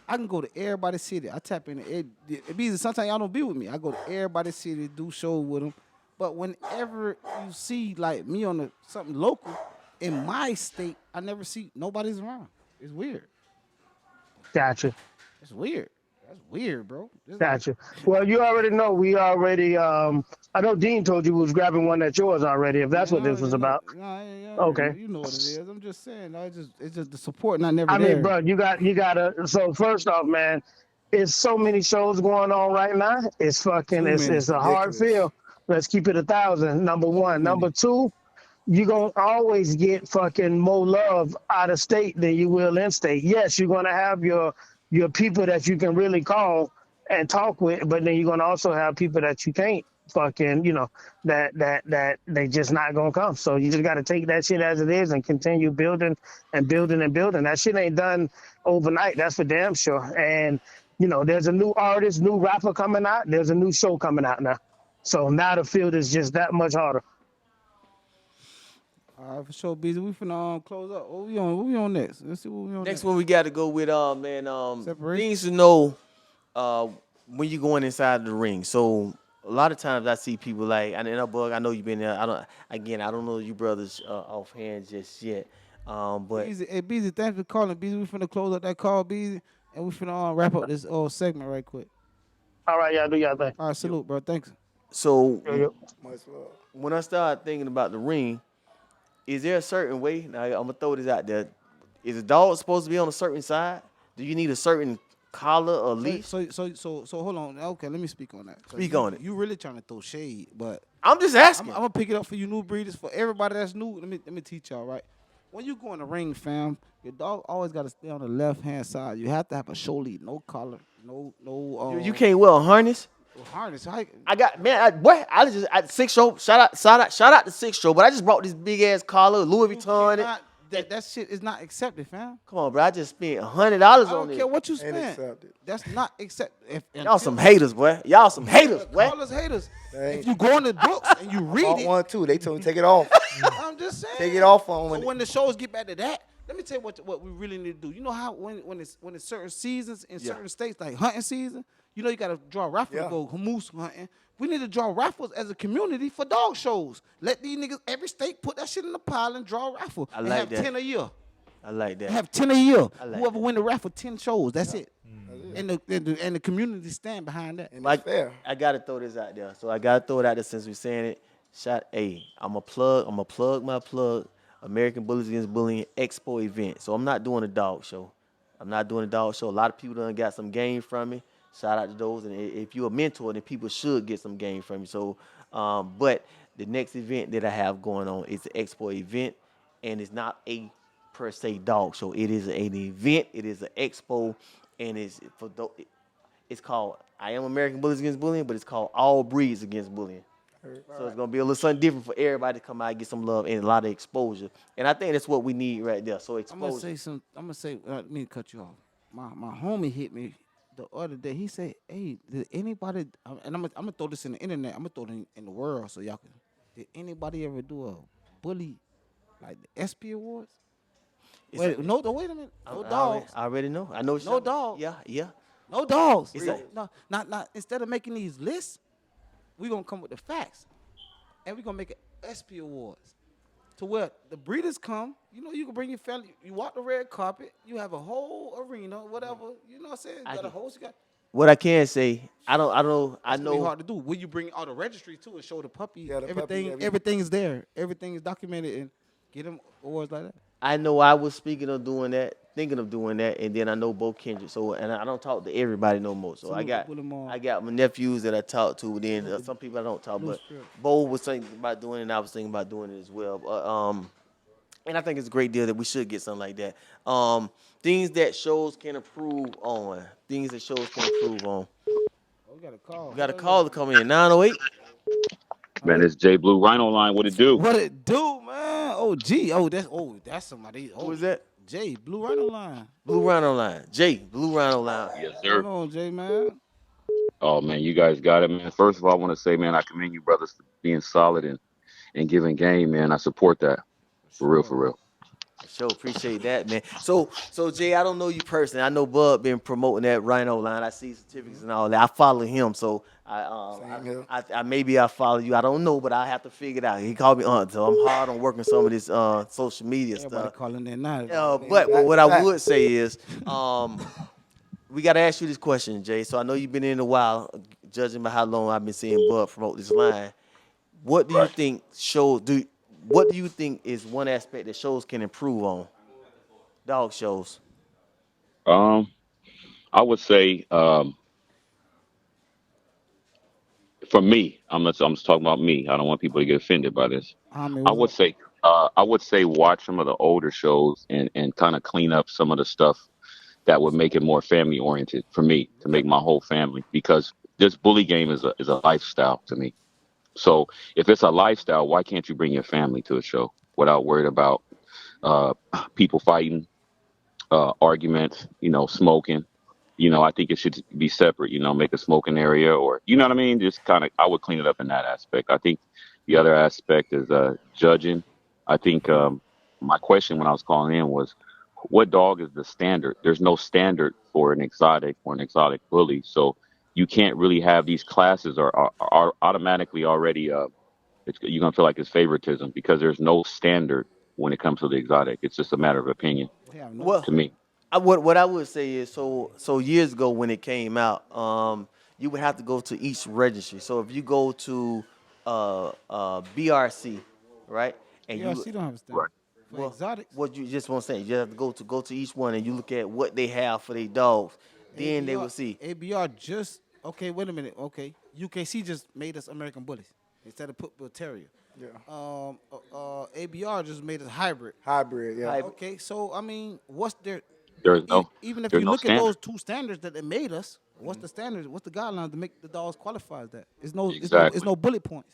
I can go to everybody's city. I tap in. It be sometimes y'all don't be with me. I go to everybody's city, do shows with them. But whenever you see like me on something local in my state, I never see nobody's around. It's weird. Gotcha. It's weird. That's weird, bro. It's like, Gotcha. Well, you already know. We already. I know Dean told you we was grabbing one that's yours already. If that's what yeah, this was about. Okay. you know what it is. I'm just saying. It's just the support not never I mean, there. bro, you gotta. So first off, man, it's so many shows going on right now. It's fucking. Too many. It's a hard Ridiculous. feel. Let's keep it 1,000. Number Too one. many. Number two. You're gonna always get fucking more love out of state than you will in state. Yes, you're gonna have your people that you can really call and talk with, but then you're gonna also have people that you can't fucking, that they just not gonna come. So you just gotta take that shit as it is and continue building and building and building. That shit ain't done overnight, that's for damn sure. And there's a new artist, new rapper coming out, there's a new show coming out now. So now the field is just that much harder. All right, for sure, busy. We finna close up. What we on? What we on next? Let's see what we on Next next. one we got to go with man Separation. things to know uh when you going inside the ring. So a lot of times I see people like, and Bug, I know you've been there. I don't know you brothers offhand just yet. But Beezy, hey Beezy, thanks for calling. Beezy, we finna close up that call, Beezy, and we finna wrap up this segment right quick. All right, y'all do y'all thing. All right, salute, bro. Thanks. so Yo, yo. Much love. when I start thinking about the ring, is there a certain way? Now I'm gonna throw this out there. Is a dog supposed to be on a certain side? Do you need a certain collar or leash? So hold on. Okay, let me speak on that. 'Cause Speak you, on it. You really trying to throw shade, but I'm just I'm asking. gonna pick it up for you new breeders. For everybody that's new, let me teach y'all right. When you go in the ring, fam, your dog always got to stay on the left hand side. You have to have a show lead, no collar, no. You can't wear a harness. harness. I got man, I Six Show. Shout out to Six Show. But I just brought this big ass collar, Louis Vuitton. That shit is not accepted, fam. Come on, bro. I just spent $100 I on don't this. care what you Ain't spend. accepted. That's not accepted. Y'all some haters, boy. Y'all some haters, boy. Call us haters. They If you go in the books and you read bought it, one too. They told me take it off. I'm just saying. Take it off on So when when the shows get back to that, let me tell you what we really need to do. You know how when it's certain seasons in certain states like hunting season, you know you got to draw a raffle to Yeah. go moose hunting. We need to draw raffles as a community for dog shows. Let these niggas every state put that shit in the pile and draw a raffle. I and like have that. 10 a year. I like that. Have 10 a year. I like Whoever that. win the raffle 10 shows. That's it. And the community stand behind that. and Like, it's fair. I gotta throw this out there. So I gotta throw it out there since we're saying it. I'm a plug my plug. American Bullies Against Bullying Expo event. So I'm not doing a dog show. I'm not doing a dog show. A lot of people done got some game from me. Shout out to those. And if you're a mentor, then people should get some game from you. So, but the next event that I have going on is the Expo event, and it's not a per se dog show. It is an event. It is an expo, and it's called I Am American Bullies Against Bullying, but it's called All Breeds Against Bullying. So it's gonna be a little something different for everybody to come out and get some love and a lot of exposure. And I think that's what we need right there. So I'm gonna exposure. say let me cut you off. My homie hit me the other day. He said, "Hey, did anybody?" And I'm gonna throw this in the internet. I'm gonna throw it in the world so y'all can. Did anybody ever do a bully like the SP Awards? Wait a minute. No dogs. I already know. I know. No dog. Yeah. No dogs. It's No, not instead of making these lists, we're gonna come with the facts. And we're gonna make it SP Awards. To where the breeders come, you know, you can bring your family, you walk the red carpet, you have a whole arena, whatever, you know what I'm saying? You got a host, you got What I can say, I know. I it's gonna be know. hard to do. Will you bring all the registry too and show the puppy? Yeah, the puppy, everything, everything is there. Everything is documented and get them awards like that. I know I was thinking of doing that, and then I know Bo Kendrick. So, and I don't talk to everybody no more. So Salute to Bullimore. I got my nephews that I talk to. Then some people I don't talk, but Bo was thinking about doing it, and I was thinking about doing it as well. But, and I think it's a great deal that we should get something like that. Things that shows can improve on. Things that shows can improve on. Oh, we got a call. We got a call to come in 908. Man, it's J Blue Rhino line. What it do? What it do, man? That's somebody. Who is that? Jay, Blue Rhino line. Blue Rhino line. Jay, Blue Rhino line. Yes, What's sir. going on, Jay, man? Oh man, you guys got it, man. First of all, I want to say, man, I commend you brothers for being solid and giving game, man. I support that. For real, for real. Sure, appreciate that, man. So Jay, I don't know you personally. I know Bud been promoting that Rhino line. I see certificates and all that. I follow him, so Same here. I maybe I follow you. I don't know, but I have to figure it out. He called me on, so I'm hard on working some of this social media Everybody stuff. calling that now. But what I would say is, we got to ask you this question, Jay. So I know you've been in a while, judging by how long I've been seeing Bud promote this line. What do you think What do you think is one aspect that shows can improve on? Dog shows. I would say, for me, I'm just talking about me. I don't want people to get offended by this. I would say, watch some of the older shows and kind of clean up some of the stuff that would make it more family oriented for me to make my whole family, because this bully game is a lifestyle to me. So if it's a lifestyle, why can't you bring your family to a show without worried about uh, people fighting, arguments, smoking? I think it should be separate, make a smoking area, or, you know what I mean? Just kind of, I would clean it up in that aspect. I think the other aspect is judging. I think my question when I was calling in was, what dog is the standard? There's no standard for an exotic or an exotic bully, so you can't really have these classes are automatically already you're gonna feel like it's favoritism because there's no standard when it comes to the exotic. It's just a matter of opinion Yeah, no. Well, to me. what I would say is so years ago when it came out, you would have to go to each registry. So if you go to BRC, right, and Yeah, you she don't have a standard. Right. For well, exotics, what you just want to say, you have to go to each one and you look at what they have for their dogs. Then they will see. ABR just okay. Wait a minute. Okay, UKC just made us American bullies instead of put Bull Terrier. Yeah. ABR just made us hybrid. Hybrid, yeah. Hybrid. Okay, so I mean, what's their There's no even if there's you no look at standard. those two standards that they made us, what's the standards? What's the guidelines to make the dogs qualify as that? It's no, Exactly. it's no bullet points.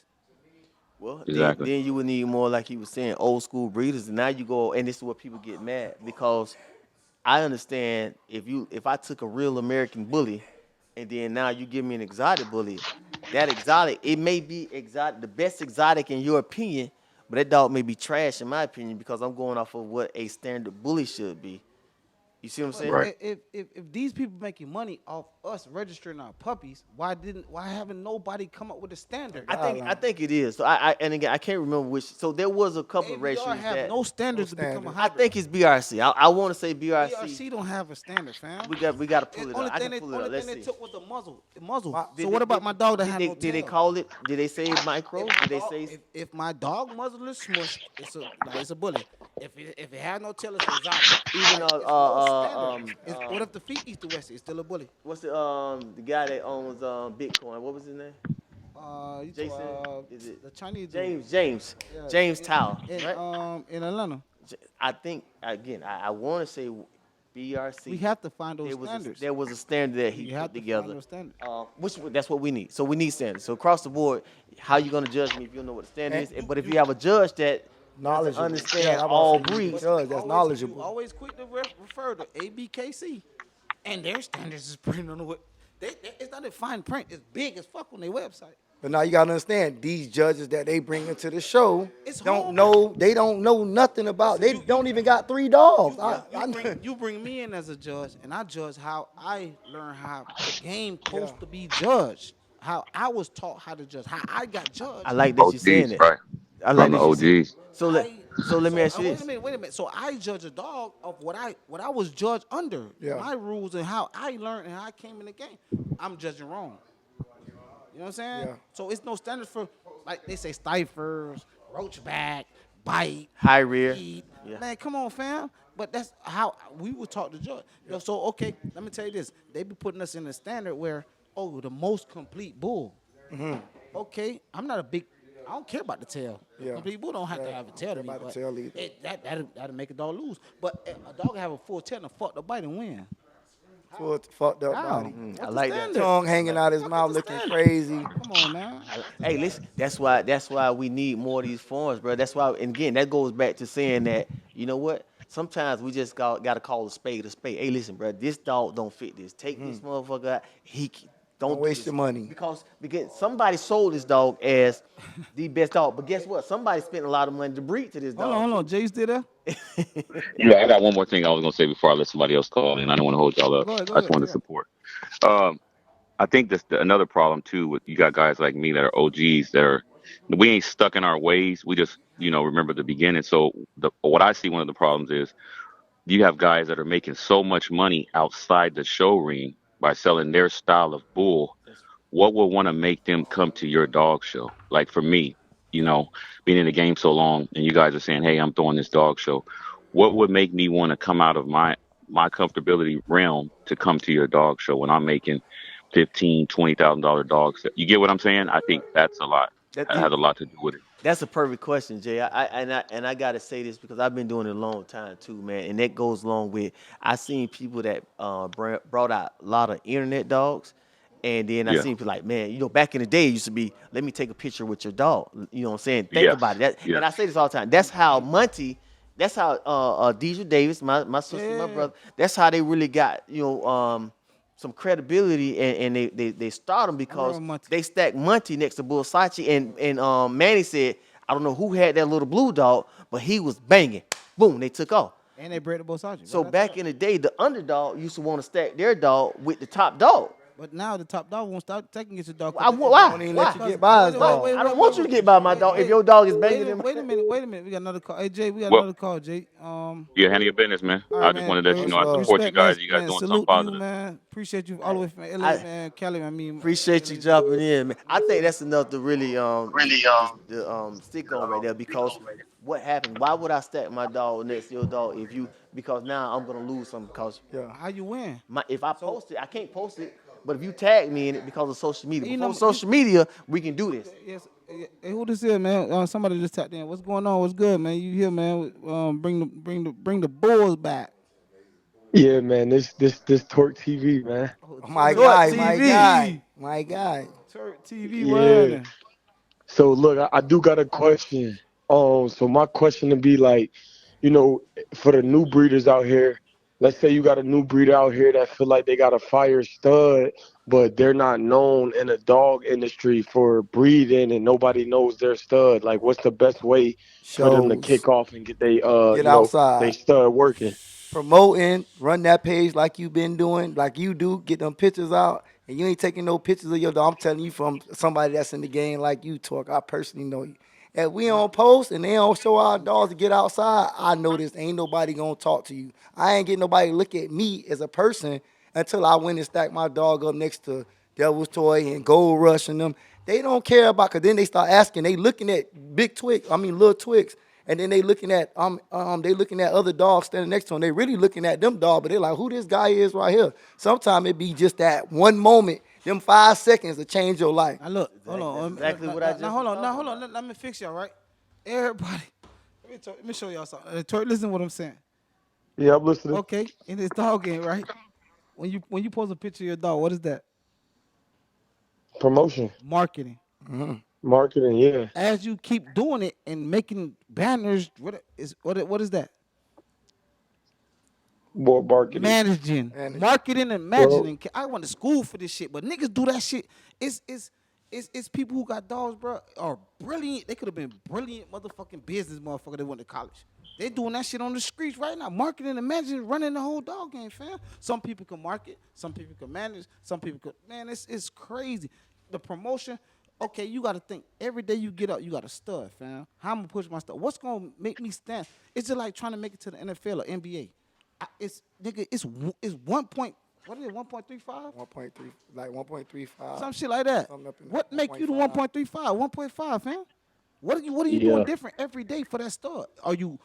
Well, Exactly. then you would need more, like he was saying, old school breeders. And now you go, and this is where people get mad because I understand if I took a real American bully, and then now you give me an exotic bully, that exotic it may be exotic, the best exotic in your opinion, but that dog may be trash in my opinion because I'm going off of what a standard bully should be. You see what I'm saying? Right. If these people making money off us registering our puppies, why haven't nobody come up with a standard? I think it is. So and again I can't remember which. So there was a couple of ABR registries have that no standards to become a I hybrid. think it's BRC. I want to say BRC. BRC don't have a standard, fam. We got to pull The it only up. I thing can pull it up. only Let's thing they see. took was the muzzle. The muzzle. Did So they- what about my dog that did had they, no Did they tail? call it? Did they say micro? Did they say? If my dog muzzle is smushed, it's a bully. If it had no tail, it's exotic. Even It's no standard. What if the feet east to west? It's still a bully. What's the guy that owns Bitcoin? What was his name? Jason? Is it the Chinese dude. James Yeah, James in- Tower, in, right? in Atlanta. I think again. I want to say BRC. We have to find those standards. There was a standard that he We put have to together. find those standards. That's what we need. So we need standards. So across the board, how you gonna judge me if you don't know what the standard And is? But if you have a judge that Knowledgeable. understand Yeah, I'm about all to say, breeds, judge that's knowledgeable. You always quick to refer to ABKC, and their standards is printed on the web. It's not in fine print. It's big as fuck on their website. But now you gotta understand, these judges that they bring into the show It's don't horrible. know. They don't know nothing about. They don't even got 3 dogs. You bring me in as a judge, and I judge how I learn how the game supposed to be judged. How I was taught how to judge. How I got judged. I like that you're saying OGs, that. right? I like From the that you're saying- OGs. So let me ask you this. Wait a minute. So I judge a dog of what I was judged under. Yeah. My rules and how I learned and how I came in the game. I'm judging wrong. You know what I'm saying? Yeah. So it's no standards for, like they say, stifers, roachback, bite, High rear. eat. Yeah. Man, come on, fam. But that's how we were taught to judge. So okay, let me tell you this. They be putting us in a standard where, the most complete bull. Okay, I don't care about the tail. Yeah. Complete bull don't have to have a tail to me. about the but tail either. that'll make a dog lose. But a dog can have a full tail and fuck the bite and win. Fucked up How? body. What's I the like that. standard? Tongue hanging out his mouth, What's the looking standard? crazy. Come on, man. Hey, listen. That's why we need more of these forums, bro. That's why, and again, that goes back to saying that you know what? Sometimes we just got to call a spade a spade. Hey, listen, bro. This dog don't fit this. Take this motherfucker out. Don't do waste this. your money. because somebody sold this dog as the best dog. But guess what? Somebody spent a lot of money to breed to this dog. Hold on. Jay still there? Yeah, I got one more thing I was gonna say before I let somebody else call in. I don't want to hold y'all up. Go I ahead, just wanted to yeah. support. I think that's another problem too. With you got guys like me that are OGs we ain't stuck in our ways. We just remember the beginning. So what I see one of the problems is you have guys that are making so much money outside the show ring by selling their style of bull. What would want to make them come to your dog show? Like for me, being in the game so long, and you guys are saying, "Hey, I'm throwing this dog show." What would make me want to come out of my comfortability realm to come to your dog show when I'm making $15,000-$20,000 dogs? You get what I'm saying? I think that's a lot. That- It has a lot to do with it. That's a perfect question, Jay. I gotta say this because I've been doing it a long time too, man. And that goes along with I seen people that brought out a lot of internet dogs, and then I Yeah. seen people like, man, back in the day it used to be, let me take a picture with your dog. You know what I'm saying? Think Yes. about it. Yes. And I say this all the time. That's how Monty. That's how Deidre Davis, my sister, my brother. That's how they really got some credibility and they start them because Monty. they stacked Monty next to Bull Sachi and Manny said, I don't know who had that little blue dog, but he was banging. Boom, they took off. And they bred the Bosage. So back in the day, the underdog used to want to stack their dog with the top dog. But now the top dog won't stop taking his dog. Why? Don't even let you get by his dog. I don't want you to get by my dog if your dog is banging him. Wait a minute. We got another call. Hey, Jay, we got Well- another call, Jay. You're handling your business, man. All I right, just man. wanted to let you know I Respect, support you guys. man. You guys Man, doing salute something positive. you, man. Appreciate you all the way from LA, man. Cali, I mean. Appreciate you jumping in, man. I think that's enough to really stick on right there because what happened? Why would I stack my dog next to your dog because now I'm gonna lose something because How you win? if I post it, I can't post it. But if you tag me in it because of social media, You before know, social media, we can do this. Yes. Hey, who this is, man? Somebody just tapped in. What's going on? What's good, man? You here, man? Bring the Bulls back. Yeah, man. This Torque TV, man. My Torque guy. Turk TV, Yeah. running. So look, I do got a question. So my question to be like, for the new breeders out here, let's say you got a new breeder out here that feel like they got a fire stud, but they're not known in the dog industry for breeding and nobody knows their stud. Like, what's the best way for them to Shows. kick off and get they outside. they stud working? Promoting, run that page like you've been doing, like you do, get them pictures out, and you ain't taking no pictures of your dog. I'm telling you from somebody that's in the game like you, Torque. I personally know you. If we don't post and they don't show our dogs to get outside, I know this ain't nobody gonna talk to you. I ain't getting nobody to look at me as a person until I went and stack my dog up next to Devil's Toy and Gold Rush and them. They don't care about, cause then they start asking, they looking at little Twix. And then they looking at other dogs standing next to them. They really looking at them dogs, but they like, who this guy is right here. Sometimes it be just that one moment, them 5 seconds to change your life. Now look, hold on. exactly what I just Now hold on. Let me fix y'all, right? Everybody, let me show y'all something. Turk, listen to what I'm saying. Yeah, I'm listening. Okay, in this dog game, right? When you post a picture of your dog, what is that? Promotion, Marketing. marketing, yeah. As you keep doing it and making banners, what is that? More marketing. Managing, marketing, and managing. I went to school for this shit, but niggas do that shit. It's people who got dogs, bro, are brilliant. They could have been brilliant motherfucking business motherfucker that went to college. They doing that shit on the streets right now, marketing and managing, running the whole dog game, fam. Some people can market, some people can manage, some people can. Man, it's crazy. The promotion. Okay, you got to think. Every day you get up, you got a stud, fam. How I'm going to push my stuff? What's going to make me stand? It's just like trying to make it to the NFL or NBA. It's 1 point, what is it, 1.35? 1.3, like 1.35. Some shit like that. Something up in What there, make you the 1.5? 1.35, 1.5, fam? What are you doing different every day for that stud? Are you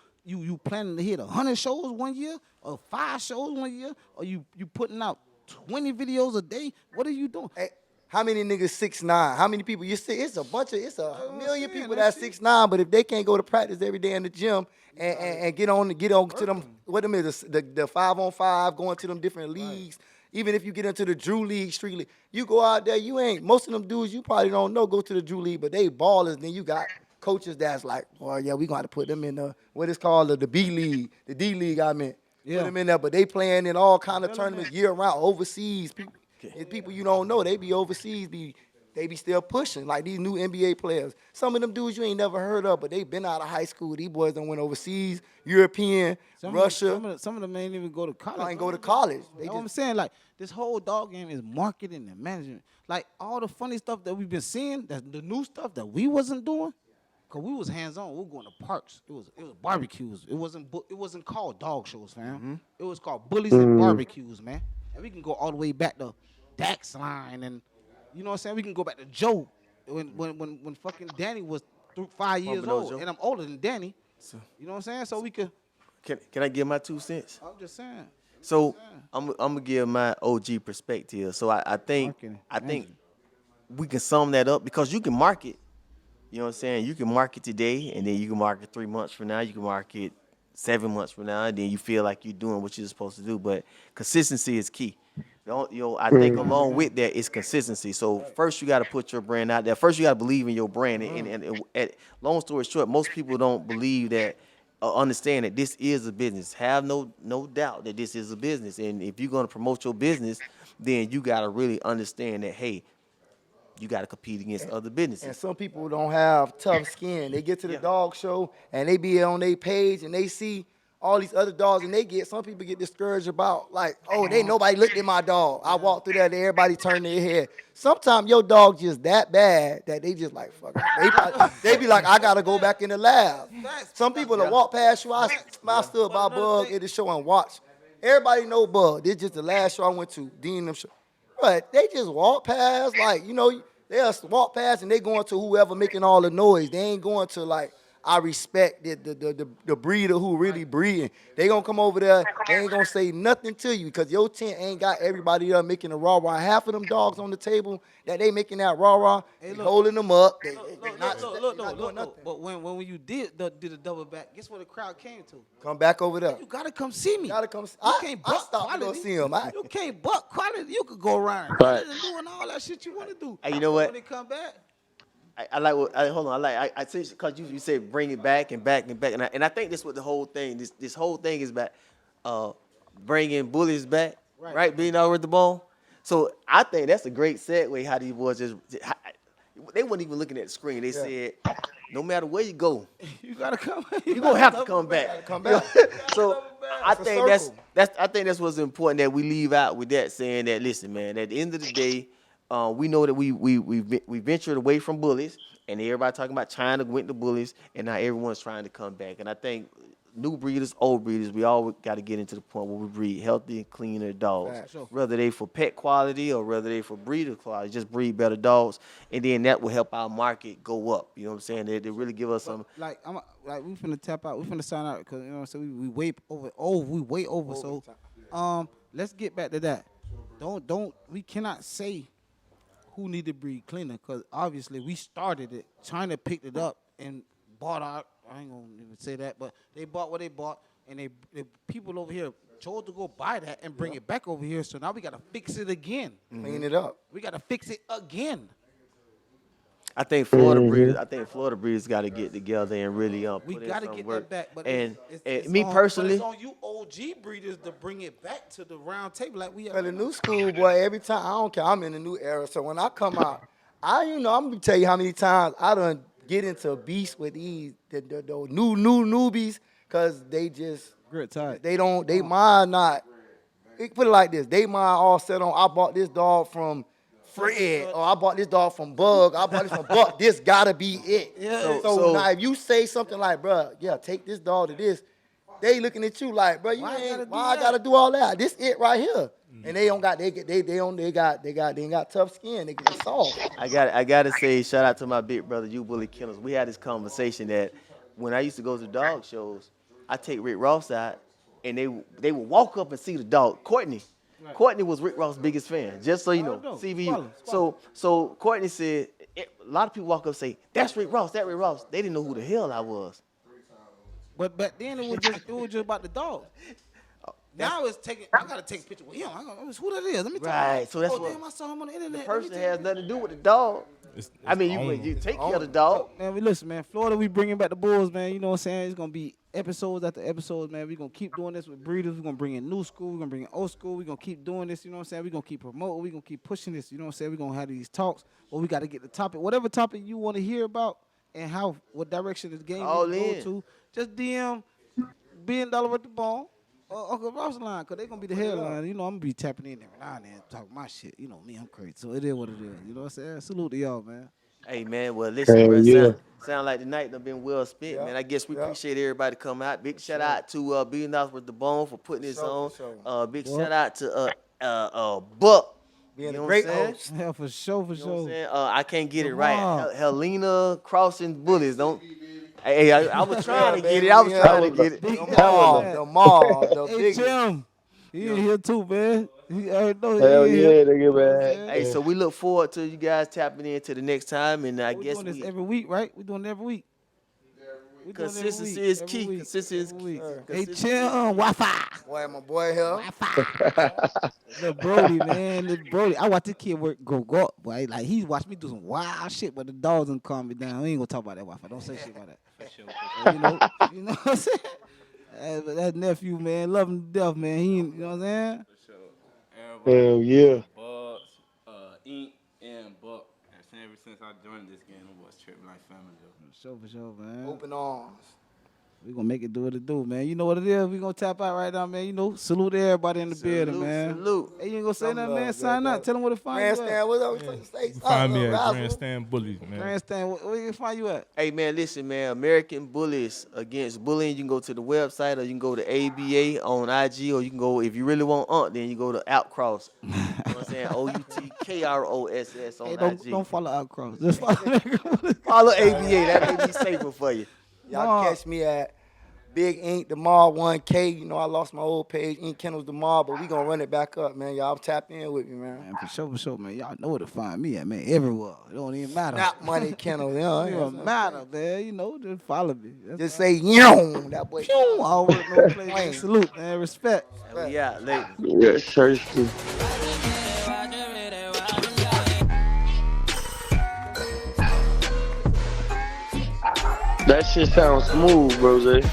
planning to hit 100 shows one year or 5 shows one year? Or you putting out 20 videos a day? What are you doing? Hey, how many niggas 6'9"? How many people you see? It's a million saying, people that that's 6'9", but if they can't go to practice every day in the gym and get on to them, what them is the 5-on-5, going to them different leagues. Even if you get into the Drew League, Street League, you go out there, most of them dudes you probably don't know go to the Drew League, but they ballers. Then you got coaches that's like, well, yeah, we gonna have to put them in the what is called the B League, the D League. I meant Yeah. put them in there, but they playing in all kind of tournaments year round, overseas. People you don't know, they be overseas, they be still pushing like these new NBA players. Some of them dudes you ain't never heard of, but they been out of high school. These boys done went overseas, European, Russia. Some of them ain't even go to college. Ain't go to college. They You know what I'm saying? Like, this whole dog game is marketing and management. Like, all the funny stuff that we've been seeing, that's the new stuff that we wasn't doing, because we was hands-on. We were going to parks. It was barbecues. It wasn't called dog shows, fam. It was called bullies and barbecues, man. And we can go all the way back to Dax Line, and, you know what I'm saying? We can go back to Joe when fucking Danny was 5 years Bumping old, Joe. and I'm older than Danny. You know what I'm saying? So we could, Can I give my 2 cents? I'm just saying. So I'm gonna give my OG perspective. So I think Marketing. we can sum that up because you can market. You know what I'm saying? You can market today, and then you can market 3 months from now. You can market 7 months from now, and then you feel like you're doing what you're supposed to do. But consistency is key. I think along with that is consistency. So first you got to put your brand out there. First you got to believe in your brand. And long story short, most people don't believe that, understand that this is a business. Have no doubt that this is a business. And if you're going to promote your business, then you got to really understand that, hey, you got to compete against other And businesses. some people don't have tough skin. They get to the dog show and they be on their page and they see all these other dogs and some people get discouraged about like, oh, nobody looked at my dog. I walked through there and everybody turned their head. Sometimes your dog just that bad that they just like, fuck it. They be like, I gotta go back in the lab. Some people will walk past you. I stood by Bug at the show and watch. Everybody know Bug. This just the last show I went to, Dean them show. But they just walk past, like, they'll walk past and they going to whoever making all the noise. They ain't going to like, I respect the breeder who really breeding. They gonna come over there, they ain't gonna say nothing to you because your tent ain't got everybody up making a rah-rah. Half of them dogs on the table that they making that rah-rah, they holding them up. They not doing nothing. But when you did the double back, guess what the crowd came to? Come back over there. You gotta come see me. You gotta come. You can't I buck stopped to go quality. see him. You can't buck quality. You could go around Right. and doing all that shit you want to do. Hey, you know what? When they come back, I like what hold on. I say because you said bring it back and back and back, and I think that's what the whole thing. This whole thing is about bringing bullies back, right? Being over at the ball. So I think that's a great segue. How these boys they weren't even looking at the screen. They said, no matter where you go, you gotta come. you're gonna have to come back. Come back. So I It's a think circle. I think that's what's important that we leave out with that, saying that listen, man, at the end of the day, we know that we ventured away from bullies, and everybody talking about China went to bullies, and now everyone's trying to come back. And I think new breeders, old breeders, we all got to get into the point where we breed healthy, cleaner dogs, whether they for pet quality or whether they for breeder quality. Just breed better dogs, and then that will help our market go up. You know what I'm saying? They really give us some. Like we finna tap out. We finna sign out because you know what I'm saying. We way over. We way over. So let's get back to that. Don't we cannot say who need to breed cleaner because obviously we started it. China picked it up and bought out. I ain't gonna even say that, but they bought what they bought, and they people over here chose to go buy that and bring it back over here. So now we gotta fix it again. Clean it up. We gotta fix it again. I think Florida breeders got to get together and really We put in gotta some get work. that back. But and it's me on, personally, but it's on you OG breeders to bring it back to the round table like we For have. the new school, boy, every time, I don't care, I'm in a new era. So when I come out, I'm going to tell you how many times I done get into beasts with the new newbies because they just, Grit tight. they mind not, put it like this, they mind all set on, I bought this dog from Fred, or I bought this dog from Bug, I bought this from Buck, this gotta be it. Yeah. So now if you say something like, bruh, yeah, take this dog to this, they looking at you like, bruh, why I gotta do all that? This it right here. And they ain't got tough skin. They get soft. I gotta say, shout out to my big brother, you Bully Killers. We had this conversation that when I used to go to dog shows, I take Rick Ross out, and they would walk up and see the dog. Courtney was Rick Ross' biggest fan, just so you know. CVU. So Courtney said, a lot of people walk up and say, that's Rick Ross, that Rick Ross. They didn't know who the hell I was. But back then it was just about the dog. Now it's I gotta take a picture with him. Who that is? Let me Right, so that's what damn, I saw him on the internet. the person has nothing to do with the dog. It's I mean, you take care of the dog. Man, listen, man. Florida, we bringing back the Bulls, man. You know what I'm saying? It's gonna be episodes after episodes, man. We're gonna keep doing this with breeders. We're gonna bring in new school. We're gonna bring in old school. We're gonna keep doing this. You know what I'm saying? We're gonna keep promoting. We're gonna keep pushing this. You know what I'm saying? We're gonna have these talks. But we gotta get the topic, whatever topic you want to hear about, and what direction the game All is going in. to. Just DM $1 billion at the ball. Uncle Ross line, because they're going to be the headline. You know, I'm going to be tapping in every now and then, talking my shit. You know me, I'm crazy. So it is what it is. You know what I'm saying? Salute to y'all, man. Hey, man, well, listen, Hell bro, yeah. sound like the night done been well spent, Yeah, man. I guess we yeah. appreciate everybody coming out. Big shout out to $1 billion with the bone for putting this on. Big shout out to Buck. Being You know a what great I'm saying? host. Yeah, for sure, for You know what I'm sure. saying? I can't get it Lamar. right. Helena Crossing Bullies. Don't. Hey, I was trying to get baby, it. I was yeah. trying to get it. The mall, the Hey, big. Jim. He in here too, man. Hell yeah, nigga, man. Hey, so we look forward to you guys tapping into the next time, and I We're guess doing this we every week, right? We're doing it every week. We doing it every consistency week, is every key. week, Consistency is every key. week. Hey, Consistency- Jim, Wi-Fi. Boy, my boy here. Little Brody, man. Little Brody. I watch this kid go up, boy. Like, he watched me do some wild shit, but the dogs done calm me down. We ain't gonna talk about that Wi-Fi. Don't say shit about that. You know what I'm saying? But that nephew, man, love him to death, man. He, you know what I'm saying? Hell yeah. Bugs, Ink, and Buck. saying? Ever since I joined this game, I was tripping like family though. For sure, man. Open arms. We gonna make it do what it do, man. You know what it is. We gonna tap out right now, man. You know, salute everybody in the building, man. Salute. Hey, you ain't gonna say Some nothing, love, man. Sign man. up. Tell them where to find you at. Grandstand, what's up? Say You can find me at Razzle. Grandstand Bullies, man. Grandstand, where you can find you at? Hey man, listen, man. American Bullies Against Bullying. You can go to the website, or you can go to ABA on IG, or you can go, if you really want then you go to Outcross. You know what I'm saying? OUTKROSS on Hey, IG. don't follow Outcross. Just follow Follow ABA. That may be safer for you. Y'all catch me at Big Ink Demar 1K. You know, I lost my old page, Ink Kennels Demar, but we gonna run it back up, man. Y'all tap in with me, man. Man, for sure, man. Y'all know where to find me at, man. Everywhere. It don't even matter. Not Money Kennels, It you don't know. even matter, man. You know, just follow me. That's Just say, young, that boy. I already know the place. Salute, man. Respect. We out later. Yeah, sure. That shit sounds smooth, Rose.